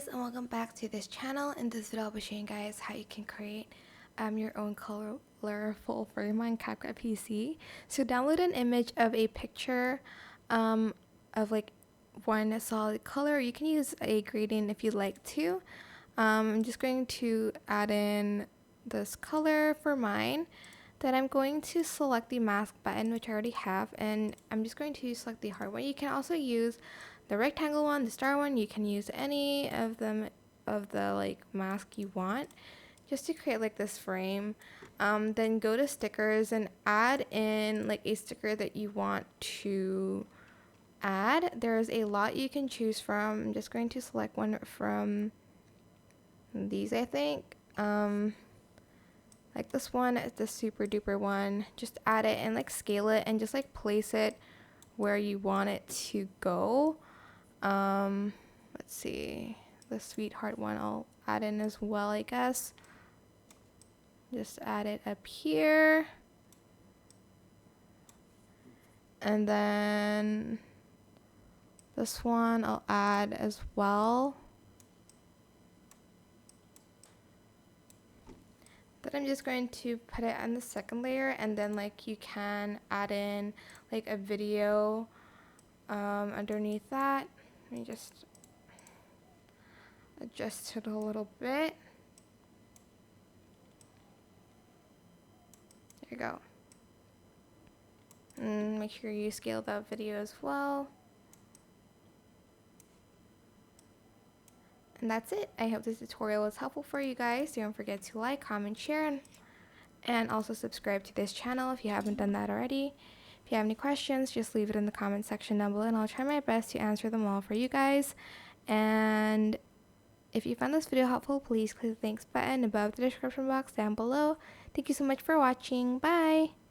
guys, and welcome back to this channel. In this video I'll be showing you guys how you can create your own colorful frame on CapCut PC. So download an image of a picture of like one solid color. You can use a gradient if you'd like to. I'm just going to add in this color for mine. Then I'm going to select the mask button, which I already have, and I'm just going to select the hard one. You can also use the rectangle one, the star one. You can use any of them of the like mask you want just to create like this frame. Then go to stickers and add in like a sticker that you want to add. There's a lot you can choose from. I'm just going to select one from these, I think. Like this one is the super duper one. Just add it and like scale it and just like place it where you want it to go. Let's see, the sweetheart one I'll add in as well, I guess. Just add it up here. And then this one I'll add as well. Then I'm just going to put it on the second layer, and then like you can add in like a video underneath that. Let me just adjust it a little bit. There you go. And make sure you scale that video as well. And that's it. I hope this tutorial was helpful for you guys. Don't forget to like, comment, share, and also subscribe to this channel if you haven't done that already. If you have any questions, just leave it in the comment section down below and I'll try my best to answer them all for you guys. And if you found this video helpful, please click the thanks button above the description box down below. Thank you so much for watching. Bye!